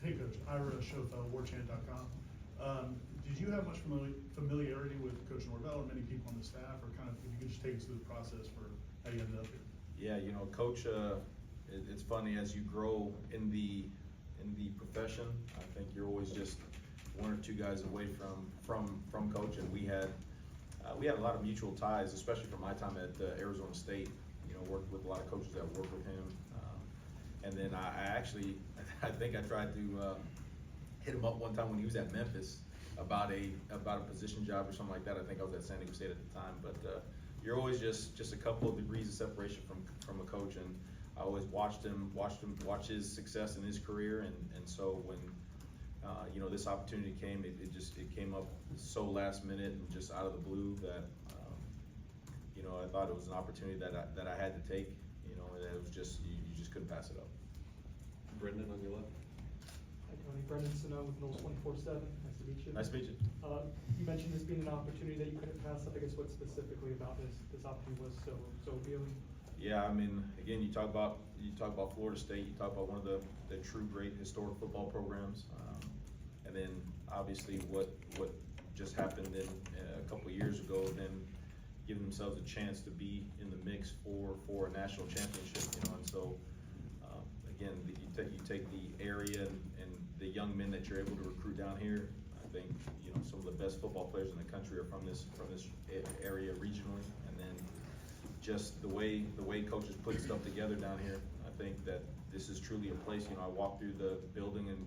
Hey, Coach. Ira Schofel, warchant.com. Did you have much familiarity with Coach Norvell or many people on the staff, or kind of, if you could just take us through the process for how you ended up here? Yeah, you know, Coach, it's funny, as you grow in the profession, I think you're always just one or two guys away from Coach, and we had a lot of mutual ties, especially from my time at Arizona State. You know, worked with a lot of coaches that worked with him, and then I think I tried to hit him up one time when he was at Memphis about a position job or something like that. I think I was at San Diego State at the time, but you're always just a couple of degrees of separation from a coach, and I always watched his success in his career, and so when you know, this opportunity came, it came up so last minute and just out of the blue that you know, I thought it was an opportunity that I had to take. You know, that it was just you just couldn't pass it up. Brendan on your left. Hi, Tony. Brendan Sano with Knowles 24/7. Nice to meet you. Nice to meet you. You mentioned this being an opportunity that you couldn't pass up. I guess what specifically about this opportunity was so appealing? Yeah, I mean, again, you talk about Florida State. You talk about one of the true great historic football programs, and then obviously what just happened in a couple of years ago. Then giving themselves a chance to be in the mix for a national championship. You know, and so. Again, you take the area and the young men that you're able to recruit down here. I think, you know, some of the best football players in the country are from this area regionally, and then just the way coaches put stuff together down here. I think that this is truly a place. You know, I walked through the building, and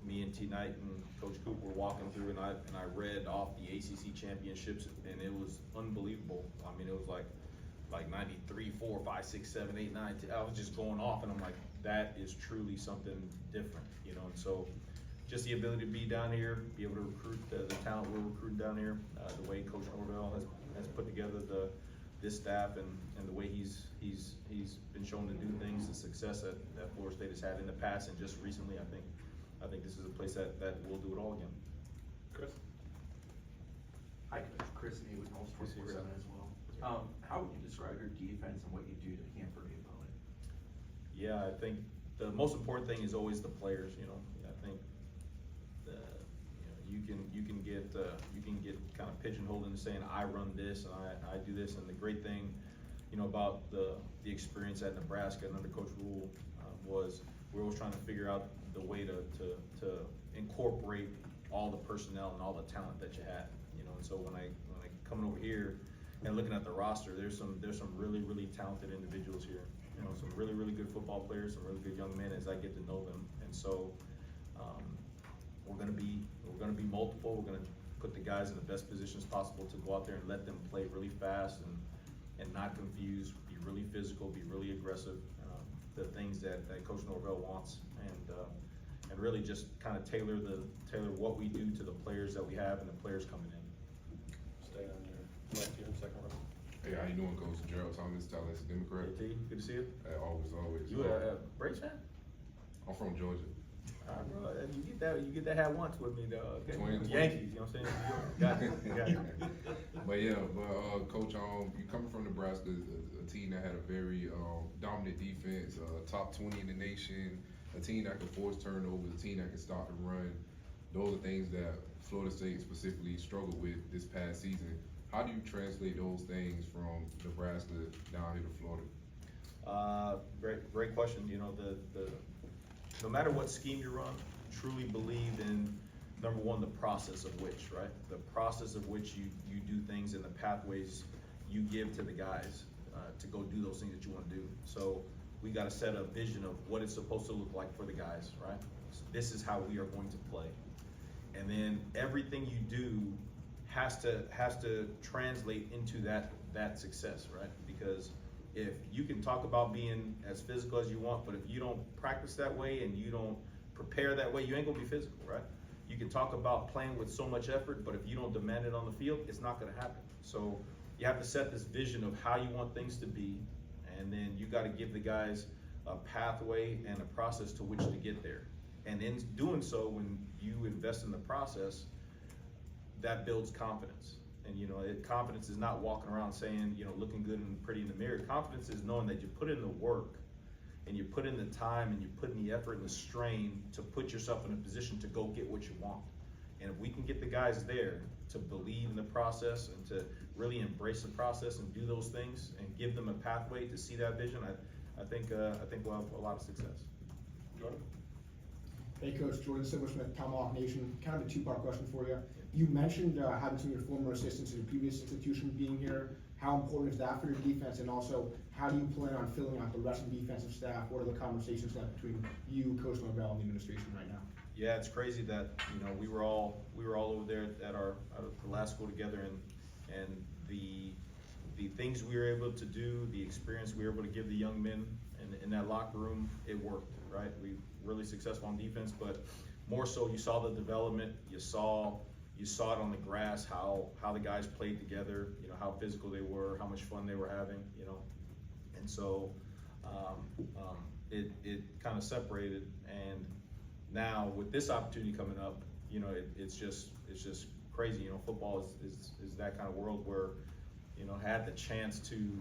me and T. Knight and Coach Coop were walking through, and I read off the ACC championships, and it was unbelievable. I mean, it was like 93, 4, 5, 6, 7, 8, 9, 10. I was just going off, and I'm like, that is truly something different, you know. And so just the ability to be down here, be able to recruit the talent we're recruiting down here, the way Coach Norvell has put together this staff, and the way he's been shown to do things, the success that Florida State has had in the past and just recently. I think this is a place that will do it all again. Chris. Hi, Coach. Chris Nee with Knowles 24/7 as well. How would you describe your defense and what you do to hamper the opponent? Yeah, I think the most important thing is always the players. You know, I think you can get kind of pigeonholed into saying I run this and I do this. And the great thing, you know, about the experience at Nebraska and under Coach Rule was we're always trying to figure out the way to incorporate all the personnel and all the talent that you had. You know, and so when I coming over here and looking at the roster, there's some really talented individuals here. You know, some really good football players, some really good young men as I get to know them. And so we're gonna be multiple. We're gonna put the guys in the best positions possible to go out there and let them play really fast and not confuse, be really physical, be really aggressive. The things that Coach Norvell wants, and really just kind of tailor what we do to the players that we have and the players coming in. Stay on your left here, second row. Hey, how you doing, Coach? Gerald Thomas, Dallas Democrat. Hey, T, good to see you. Hey, always. You a Braves fan? I'm from Georgia. Bro, you get that hat once with me though. Okay? Twins. Yankees, you know what I'm saying? Got it. But yeah, Coach, you coming from Nebraska, a team that had a very dominant defense, top 20 in the nation, a team that can force turnovers, a team that can stop and run. Those are things that Florida State specifically struggled with this past season. How do you translate those things from Nebraska down here to Florida? Great question. You know, no matter what scheme you run, truly believe in, number one, the process of which, right? The process of which you do things and the pathways you give to the guys to go do those things that you want to do. So we got to set a vision of what it's supposed to look like for the guys, right? So this is how we are going to play. And then everything you do has to translate into that success, right? Because if you can talk about being as physical as you want, but if you don't practice that way and you don't prepare that way, you ain't gonna be physical, right? You can talk about playing with so much effort, but if you don't demand it on the field, it's not gonna happen. So you have to set this vision of how you want things to be, and then you gotta give the guys a pathway and a process to which to get there. And in doing so, when you invest in the process, that builds confidence. And you know, confidence is not walking around saying, you know, looking good and pretty in the mirror. Confidence is knowing that you put in the work and you put in the time and you put in the effort and the strain to put yourself in a position to go get what you want. And if we can get the guys there to believe in the process and to really embrace the process and do those things and give them a pathway to see that vision, I think we'll have a lot of success. Jordan? Hey Coach, Jordan Silversmith, Tomahawk Nation. Kind of a two-part question for you. You mentioned having some of your former assistants in your previous institution being here. How important is that for your defense? And also, how do you plan on filling out the rest of the defensive staff? What are the conversations like between you, Coach Norvell, and the administration right now? Yeah, it's crazy that, you know, we were all over there at the last school together, and the things we were able to do, the experience we were able to give the young men in that locker room, it worked, right? We really successful on defense, but more so you saw the development, you saw it on the grass, how the guys played together, you know, how physical they were, how much fun they were having, you know. And so it kind of separated, and now with this opportunity coming up, you know, it's just crazy. You know, football is that kind of world where, you know, had the chance to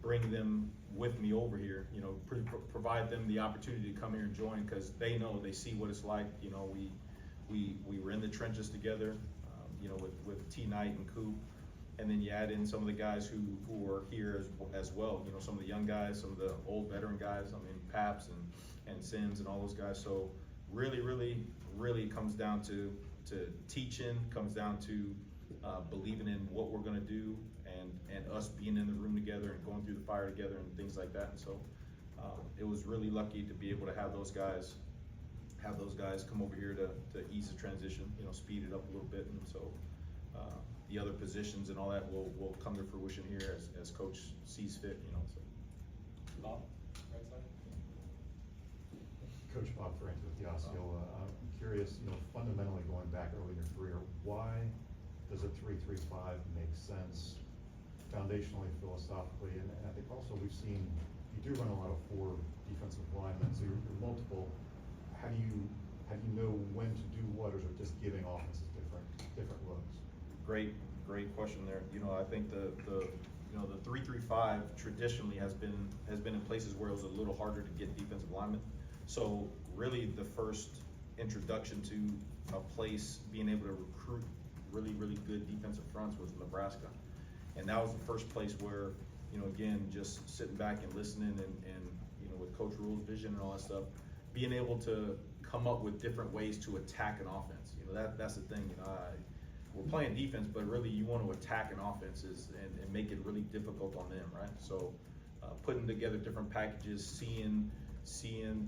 bring them with me over here, you know, provide them the opportunity to come here and join, because they see what it's like. You know, we were in the trenches together, you know, with T. Knight and Coop, and then you add in some of the guys who are here as well. You know, some of the young guys, some of the old veteran guys. I mean, Paps and Sims and all those guys. So really comes down to teaching, comes down to believing in what we're going to do, and us being in the room together and going through the fire together and things like that. And so it was really lucky to be able to have those guys come over here to ease the transition, you know, speed it up a little bit. And so the other positions and all that will come to fruition here as coach sees fit, you know. So. Bob, right side? Coach Bob Frank with the Osceola. I'm curious, you know, fundamentally going back early in your career, why does a 3-3-5 make sense foundationally, philosophically? And I think also we've seen, you do run a lot of 4 defensive linemen, so you're multiple. How do you know when to do what, or is it just giving offenses different looks? Great question there. You know, I think the 3-3-5 traditionally has been in places where it was a little harder to get defensive linemen. So really the first introduction to a place being able to recruit really good defensive fronts was Nebraska. And that was the first place where, you know, again, just sitting back and listening and you know, with Coach Rule's vision and all that stuff, being able to come up with different ways to attack an offense. You know, that's the thing. You know, we're playing defense, but really you want to attack an offense and make it really difficult on them, right? So putting together different packages, seeing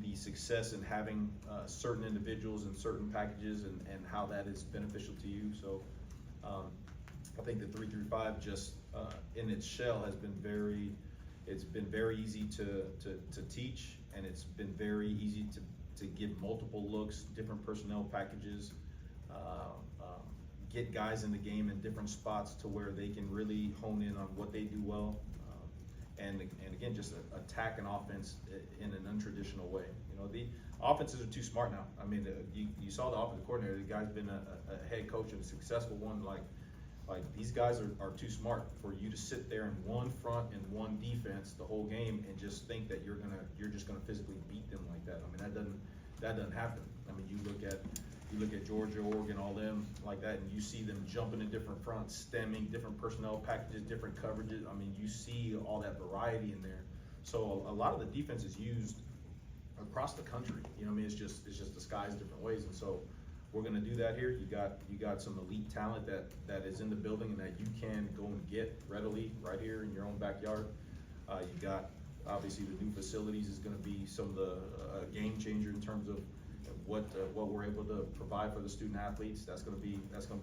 the success in having certain individuals and certain packages and how that is beneficial to you. So I think the 3-3-5 just in its shell has been very easy to teach, and it's been very easy to give multiple looks, different personnel packages, get guys in the game in different spots to where they can really hone in on what they do well, and again, just attack an offense in an untraditional way. You know, the offenses are too smart now. I mean, you saw the offensive coordinator. The guy's been a head coach and a successful one. Like these guys are too smart for you to sit there in one front and one defense the whole game and just think that you're just gonna physically beat them like that. I mean, that doesn't happen. I mean, you look at Georgia, Oregon, all them like that, and you see them jumping in different fronts, stemming, different personnel packages, different coverages. I mean, you see all that variety in there. So a lot of the defense is used across the country. You know what I mean? It's just disguised different ways. And so we're gonna do that here. You got some elite talent that is in the building and that you can go and get readily right here in your own backyard. You got obviously the new facilities is gonna be some of the game changer in terms of what we're able to provide for the student athletes. That's gonna be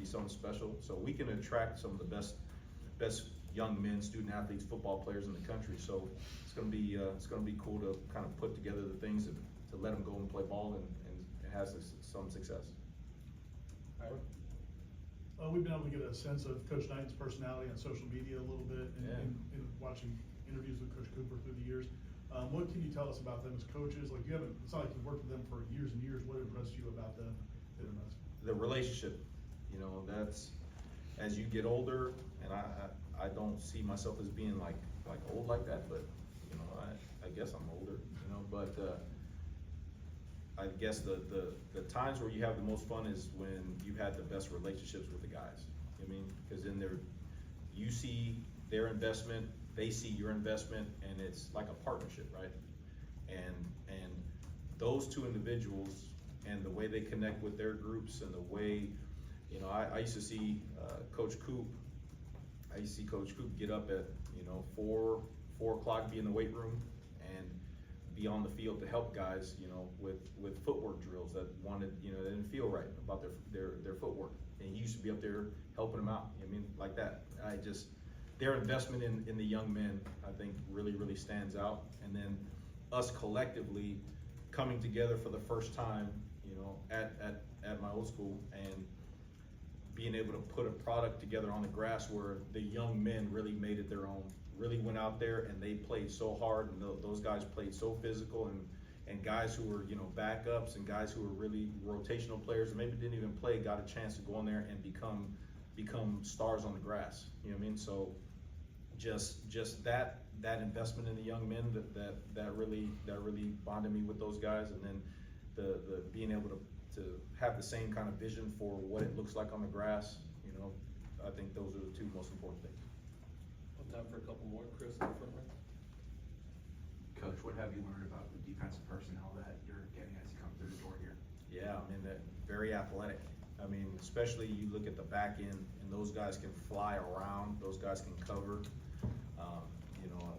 something special. So we can attract some of the best young men, student athletes, football players in the country. So it's gonna be cool to kind of put together the things to let them go and play ball and have some success. We've been able to get a sense of Coach Knighton's personality on social media a little bit, and watching interviews with Coach Cooper through the years. What can you tell us about them as coaches? Like, it's not like you've worked with them for years and years. What impressed you about them? The relationship, you know, that's as you get older, and I don't see myself as being like old like that, but you know, I guess I'm older, you know, but, I guess the times where you have the most fun is when you had the best relationships with the guys. I mean, cause then you see their investment, they see your investment, and it's like a partnership, right? And those two individuals and the way they connect with their groups and the way, you know, I used to see, Coach Coop get up at, you know, 4 o'clock, be in the weight room and be on the field to help guys, you know, with footwork drills that wanted, you know, they didn't feel right about their footwork. And he used to be up there helping them out. I mean, like that. Their investment in the young men, I think, really stands out. And then us collectively coming together for the first time, you know, at my old school, and being able to put a product together on the grass where the young men really made it their own, really went out there and they played so hard, and those guys played so physical, and guys who were, you know, backups and guys who were really rotational players and maybe didn't even play got a chance to go in there and become stars on the grass. You know what I mean? So just that investment in the young men that really bonded me with those guys, and then the being able to have the same kind of vision for what it looks like on the grass, you know, I think those are the two most important things. Time for a couple more, Chris, in the front row. Coach, what have you learned about the defensive personnel that you're getting as you come through the door here? Yeah, I mean, they're very athletic. I mean, especially you look at the back end, and those guys can fly around, those guys can cover. You know,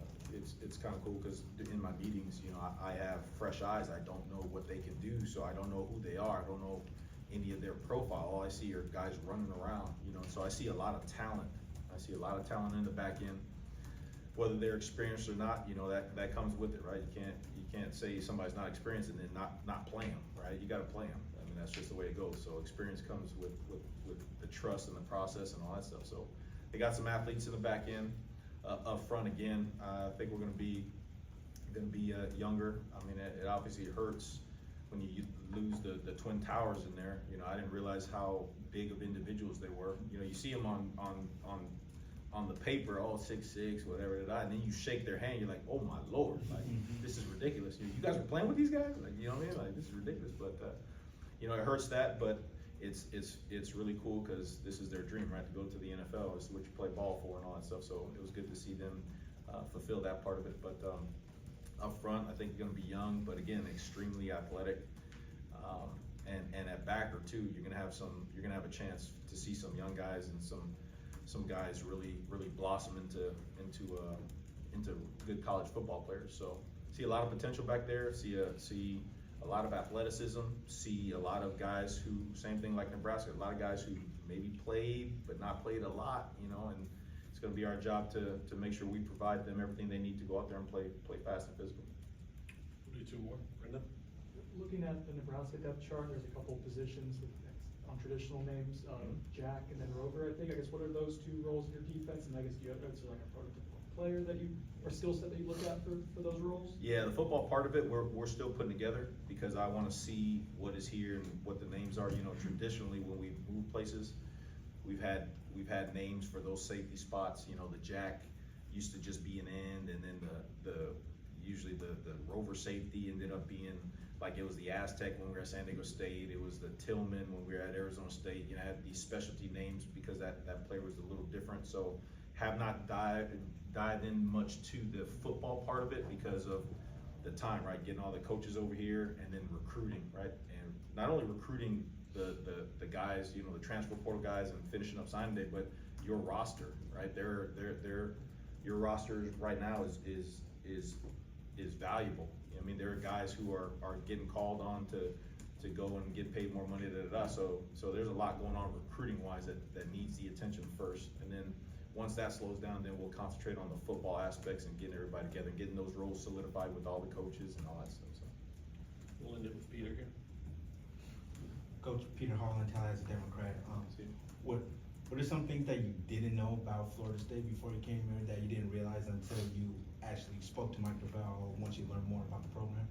it's kind of cool because in my meetings, you know, I have fresh eyes. I don't know what they can do, so I don't know who they are. I don't know any of their profile. All I see are guys running around, you know, so I see a lot of talent. I see a lot of talent in the back end. Whether they're experienced or not, you know, that comes with it, right? You can't say somebody's not experienced and then not play them, right? You got to play them. I mean, that's just the way it goes. So experience comes with the trust and the process and all that stuff. So they got some athletes in the back end. Up front again, I think we're going to be younger. I mean, it obviously hurts when you lose the Twin Towers in there. You know, I didn't realize how big of individuals they were. You know, you see them on the paper, all 6'6", whatever, and then you shake their hand, you're like, oh my Lord, like, this is ridiculous. You guys are playing with these guys? Like, you know what I mean? Like, this is ridiculous. But, you know, it hurts that, but it's really cool because this is their dream, right? To go to the NFL is what you play ball for and all that stuff. So it was good to see them fulfill that part of it. But up front, I think you're gonna be young, but again, extremely athletic. And at backer too, you're gonna have a chance to see some young guys and some guys really blossom into good college football players. So see a lot of potential back there. See a lot of athleticism. See a lot of guys who, same thing like Nebraska, a lot of guys who maybe played but not played a lot. You know, and it's going to be our job to make sure we provide them everything they need to go out there and play fast and physical. We'll do two more. Brendan? Looking at the Nebraska depth chart, there's a couple positions on traditional names, Jack and then Rover, I think. I guess what are those two roles in your defense? And I guess do you have like a prototypical player that you, or skill set that you look at for those roles? Yeah, the football part of it, we're still putting together because I want to see what is here and what the names are. You know, traditionally when we move places, we've had names for those safety spots. You know, the Jack used to just be an end, and then usually the Rover safety ended up being like it was the Aztec when we were at San Diego State. It was the Tillman when we were at Arizona State. You know, had these specialty names because that player was a little different. So have not dived in much to the football part of it because of the time, right? Getting all the coaches over here and then recruiting, right? And not only recruiting the guys, you know, the transfer portal guys and finishing up signing day, but your roster, right? Your roster right now is valuable. I mean, there are guys who are getting called on to go and get paid more money, So there's a lot going on recruiting wise that needs the attention first. And then once that slows down, then we'll concentrate on the football aspects and getting everybody together, getting those roles solidified with all the coaches and all that stuff. So We'll end it with Peter here. Coach Peter Harlan, Tallahassee Democrat. What are some things that you didn't know about Florida State before you came here that you didn't realize until you actually spoke to Mike Gravel once you learned more about the program?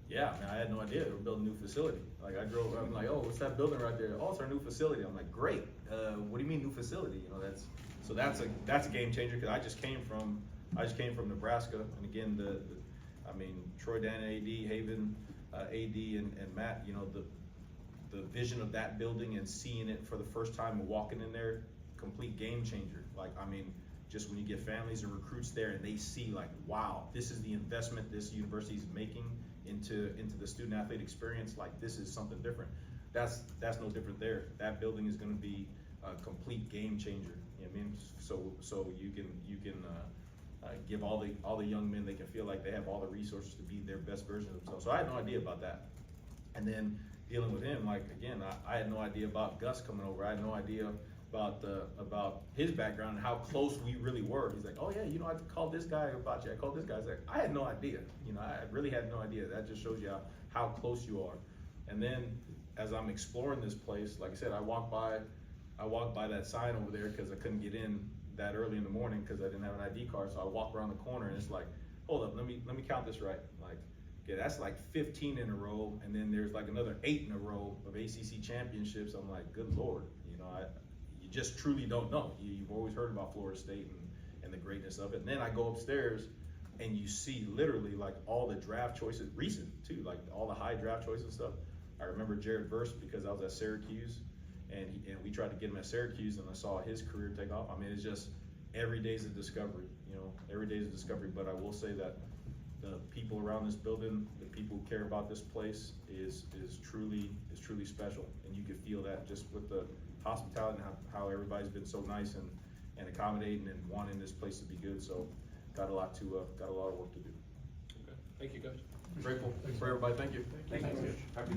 Yeah, I mean, I had no idea they were building a new facility. Like I drove, I'm like, oh, what's that building right there? Oh, it's our new facility. I'm like, great. What do you mean new facility? You know, that's a game changer because I just came from Nebraska, and again, I mean, Troy Dan AD, Haven AD, and Matt, you know, the vision of that building and seeing it for the first time and walking in there, complete game changer. Like, I mean, just when you get families and recruits there and they see like, wow, this is the investment this university is making into the student athlete experience, like this is something different. That's no different there. That building is gonna be a complete game changer. You know what I mean? So you can give all the young men, they can feel like they have all the resources to be their best version of themselves. So I had no idea about that. And then dealing with him, like again, I had no idea about Gus coming over. I had no idea about his background and how close we really were. He's like, oh yeah, you know, I called this guy about you. I called this guy. I was like, I had no idea. You know, I really had no idea. That just shows you how close you are. And then as I'm exploring this place, like I said, I walked by that sign over there because I couldn't get in that early in the morning because I didn't have an ID card. So I walk around the corner and it's like, hold up, let me count this right. Like, yeah, that's like 15 in a row, and then there's like another 8 in a row of ACC championships. I'm like, good Lord, you know, you just truly don't know. You've always heard about Florida State and the greatness of it. And then I go upstairs and you see literally like all the draft choices, recent too, like all the high draft choices and stuff. I remember Jared Verse because I was at Syracuse and we tried to get him at Syracuse and I saw his career take off. I mean, it's just, every day's a discovery, you know, every day's a discovery. But I will say that the people around this building, the people who care about this place is truly special. And you can feel that just with the hospitality and how everybody's been so nice and accommodating and wanting this place to be good. So got a lot of work to do. Okay, thank you, Coach. Grateful for everybody. Thank you. Thank you. Happy